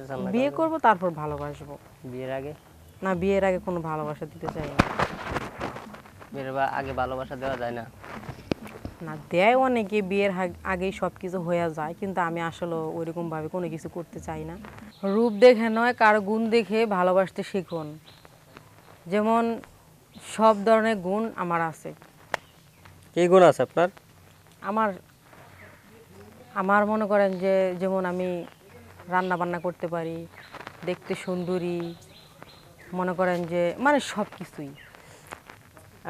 চান না? বিয়ে করব তারপর ভালোবাসবো। বিয়ের আগে? না, বিয়ের আগে কোনো ভালোবাসা দিতে চাই না। বিয়ের আগে ভালোবাসা দেওয়া যায় না? না, দেয় অনেকে, বিয়ের আগেই সব কিছু হয়ে যায়, কিন্তু আমি আসলে ওইরকমভাবে কোনো কিছু করতে চাই না। রূপ দেখে নয়, কারো গুণ দেখে ভালোবাসতে শিখুন। যেমন সব ধরনের গুণ আমার আছে। কি গুণ আছে আপনার? আমার আমার মনে করেন যে যেমন আমি রান্না বান্না করতে পারি, দেখতে সুন্দরী, মনে করেন যে মানে সব কিছুই।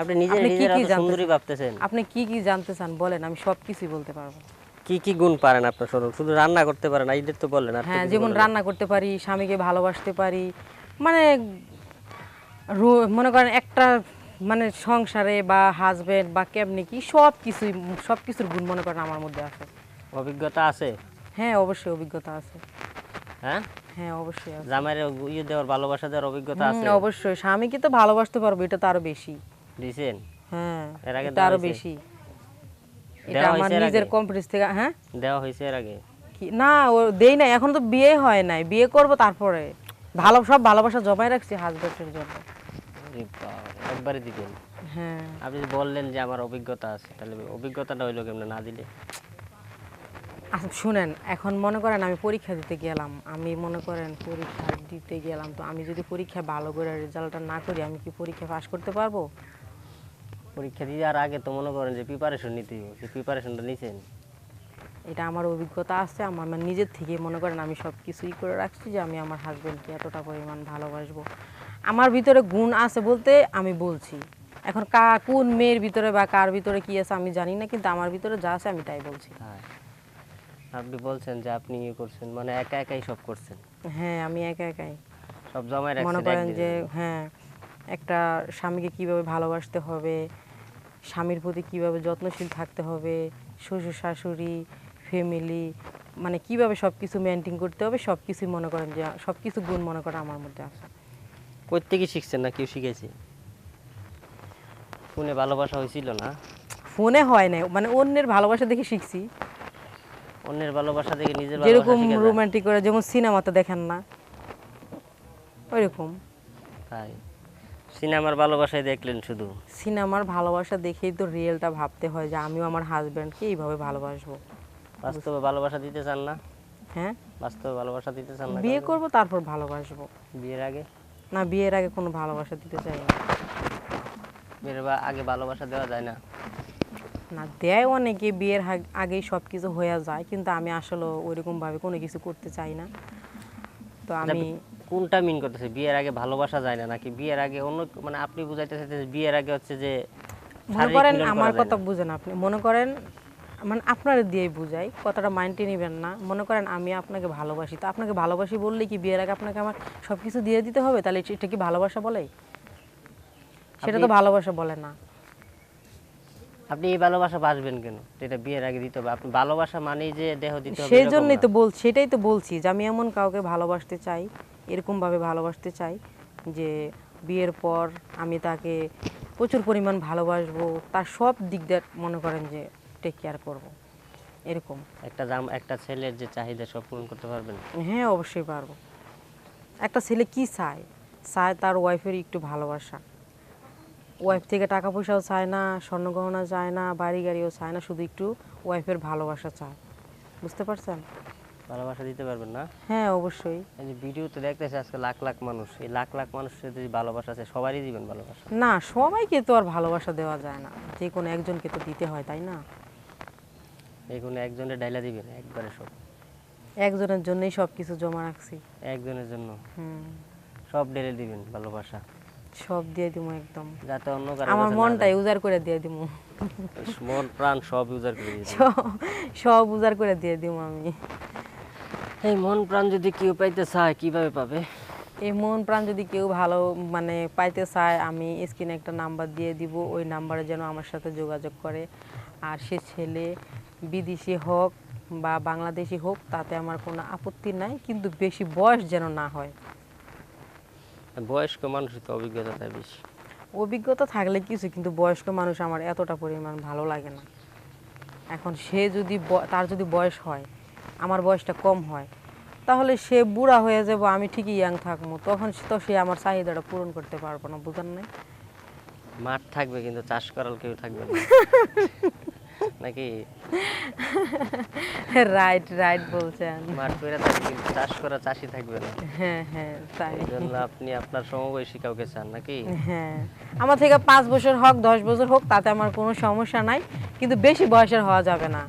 আপনি নিজের আপনি কি নিজের কি এত জানতে সুন্দরী চান? ভাবতেছেন? আপনি কি কি জানতে চান বলেন, আমি সব কিছুই বলতে পারবো। কি কি গুণ পারেন আপনার? শুধু রান্না করতে পারেন এইদের তো বললেন, আর তো হ্যাঁ, কিছু যেমন বললেন না। রান্না করতে পারি, স্বামীকে ভালোবাসতে পারি, মানে মনে করেন একটা মানে সংসারে বা হাজবেন্ড বা কেমনি কি সব কিছুই, সব কিছুর গুণ মনে করেন আমার মধ্যে আছে। অভিজ্ঞতা আছে? হ্যাঁ, অবশ্যই অভিজ্ঞতা আছে। হ্যাঁ, হ্যাঁ, অবশ্যই আছে। জামাইরে ইয়ে দেওয়ার, ভালোবাসা দেওয়ার অভিজ্ঞতা আছে? অবশ্যই স্বামীকে তো ভালোবাসতে পারবো, এটা তো আরো বেশি। দিছেন? হ্যাঁ, এর আগে এটা দেওয়া আরো হয়েছে? বেশি। এটা দেওয়া আমার হয়েছে এর নিজের আগে? কমপ্লেক্স থেকে। হ্যাঁ, দেওয়া হয়েছে এর আগে? কি না, ও দেই নাই, এখন তো বিয়ে হয় নাই, বিয়ে করব তারপরে। সব ভালোবাসা জমাই রাখছি হাজবেন্ডের জন্য। আরে বাবা, একবারে দিবেন? হ্যাঁ, আপনি যে বললেন যে আমার অভিজ্ঞতা আছে, তাহলে অভিজ্ঞতাটা হইলো কেমনে না দিলে? আচ্ছা শুনেন, এখন মনে করেন আমি পরীক্ষা দিতে গেলাম, আমি মনে করেন পরীক্ষা দিতে গেলাম, তো আমি যদি পরীক্ষা ভালো করে রেজাল্টটা না করি, আমি কি পরীক্ষা পাস করতে পারবো? পরীক্ষা দেওয়ার আগে তো মনে করেন যে প্রিপারেশন নিতে হবে, সেই প্রিপারেশনটা নিছেন? এটা আমার অভিজ্ঞতা আছে, আমার মানে নিজের থেকে মনে করেন আমি সব কিছুই করে রাখছি যে আমি আমার হাজবেন্ডকে এতটা পরিমাণ ভালোবাসবো। আমার ভিতরে গুণ আছে বলতে আমি বলছি। এখন কোন মেয়ের ভিতরে বা কার ভিতরে কি আছে আমি জানি না, কিন্তু আমার ভিতরে যা আছে আমি তাই বলছি। হ্যাঁ, আপনি বলছেন যে আপনি ইয়ে করছেন, মানে একা একাই সব করছেন, হ্যাঁ, আমি একা একাই সব জমায় মনে রাখছেন করেন একদিনের যে, জন্য। হ্যাঁ, একটা স্বামীকে কিভাবে ভালোবাসতে হবে, স্বামীর প্রতি কিভাবে যত্নশীল থাকতে হবে, শ্বশুর শাশুড়ি, ফ্যামিলি, মানে কিভাবে সব কিছু মেনটেন করতে হবে, সব কিছুই মনে করেন যে সব কিছু গুণ মনে করেন আমার মধ্যে আছে। কই থেকে শিখছেন, না কেউ শিখেছে? ফোনে ভালোবাসা হয়েছিল না? ফোনে হয় নাই, মানে অন্যের ভালোবাসা দেখে শিখছি। অন্যের ভালোবাসা দেখে নিজের ভালোবাসা যেরকম শিখে যায়? রোমান্টিক করে, যেমন সিনেমাতে দেখেন না, ওইরকম। তাই? সিনেমার ভালোবাসায় দেখলেন শুধু? সিনেমার ভালোবাসা দেখেই তো রিয়েলটা ভাবতে হয় যে আমিও আমার হাজব্যান্ডকে এইভাবে ভালোবাসবো। বাস্তবে ভালোবাসা দিতে চান না? হ্যাঁ, বাস্তবে ভালোবাসা দিতে চান না বিয়ে কাউকে? করব তারপর ভালোবাসবো। বিয়ের আগে? না, বিয়ের আগে কোনো ভালোবাসা দিতে চাই না। বিয়ের আগে ভালোবাসা দেওয়া যায় না? না, দেয় অনেকে, বিয়ের আগেই সব কিছু হয়ে যায়, কিন্তু আমি আসলে ওইরকমভাবে কোনো কিছু করতে চাই না। তো আমি কোনটা মিন করতেছে, বিয়ের আগে ভালোবাসা যায় না নাকি বিয়ের আগে অন্য, মানে আপনি বুঝাইতে চাইতেছেন যে বিয়ের আগে হচ্ছে যে মনে শারীরিক করেন, মিলন আমার করা যায় কথা না? বুঝেন আপনি, মনে করেন মানে আপনারা দিয়েই বুঝাই, কথাটা মাইন্ডে নেবেন না। মনে করেন আমি আপনাকে ভালোবাসি, তো আপনাকে ভালোবাসি বললে কি বিয়ের আগে আপনাকে আমার সব কিছু দিয়ে দিতে হবে? তাহলে এটা কি ভালোবাসা বলে? সেটা তো ভালোবাসা বলে না। আপনি এই ভালোবাসা বাসবেন কেন? এটা বিয়ের আগে দিতে হবে? আপনি ভালোবাসা মানেই যে দেহ দিতে হবে সেই এরকম জন্যই না। তো সেটাই তো বলছি যে আমি এমন কাউকে ভালোবাসতে চাই, এরকমভাবে ভালোবাসতে চাই যে বিয়ের পর আমি তাকে প্রচুর পরিমাণ ভালোবাসবো, তার সব দিক দিয়ে মনে করেন যে টেক কেয়ার করব, এরকম। একটা ছেলের যে চাহিদা সব পূরণ করতে পারবেন? হ্যাঁ, অবশ্যই পারবো। একটা ছেলে কি চায়? চায় তার ওয়াইফের একটু ভালোবাসা। ওয়াইফ থেকে টাকা পয়সাও চায় না, স্বর্ণগহনা চায় না, বাড়ি গাড়িও চায় না, শুধু একটু ওয়াইফের ভালোবাসা চায়। বুঝতে পারছেন? ভালোবাসা দিতে পারবেন না? হ্যাঁ, অবশ্যই। এই যে ভিডিওতে দেখতেছে আজকে লাখ লাখ মানুষ, এই লাখ লাখ মানুষের যদি ভালোবাসা আছে, সবারই দিবেন ভালোবাসা? না, সবাইকে তো আর ভালোবাসা দেওয়া যায় না, যে কোনো একজনকে তো দিতে হয়, তাই না? এই কোনো একজনের ডাইলা দিবেন একবারে সব? একজনের জন্যই সব কিছু জমা রাখছি। একজনের জন্য হুম, সব ঢেলে দিবেন ভালোবাসা, সব দিয়ে দিমু একদম। যাতে অন্য কারো আমার কাছে না মনটাই যায়? উজাড় করে দিয়ে দিমু। মন প্রাণ সব ইউজার করে দিবেন? সব উজাড় করে দিয়ে দিমু আমি। এই মন প্রাণ যদি কেউ পাইতে চায়, কিভাবে পাবে? এই মন প্রাণ যদি কেউ ভালো মানে পাইতে চায়, আমি স্ক্রিনে একটা নাম্বার দিয়ে দিব, ওই নাম্বারে যেন আমার সাথে যোগাযোগ করে। আর সে ছেলে বিদেশি হোক বা বাংলাদেশি হোক, তাতে আমার কোনো আপত্তি নাই, কিন্তু বেশি বয়স যেন না হয়। বয়স্ক মানুষই তো অভিজ্ঞতা তাই বেশি। অভিজ্ঞতা থাকলে কিছু, কিন্তু বয়স্ক মানুষ আমার এতটা পরিমাণ ভালো লাগে না। এখন সে যদি তার যদি বয়স হয়, আমার বয়সটা কম হয়, তাহলে সে বুড়া হয়ে যাব, আমি ঠিকই ইয়াং থাকবো, তখন তো সে আমার চাহিদাটা পূরণ করতে পারবো না, বুঝেন নাই? মাঠ থাকবে কিন্তু চাষ করার কেউ থাকবে না নাকি? রাইট রাইট বলছেন। মাঠ করে থাকবে কিন্তু চাষ করা চাষি থাকবে না। হ্যাঁ হ্যাঁ তাই। এই জন্য আপনি আপনার সমবয়সী কাউকে চান নাকি? হ্যাঁ, আমার থেকে 5 বছর হোক 10 বছর হোক তাতে আমার কোনো সমস্যা নাই, কিন্তু বেশি বয়সের হওয়া যাবে না।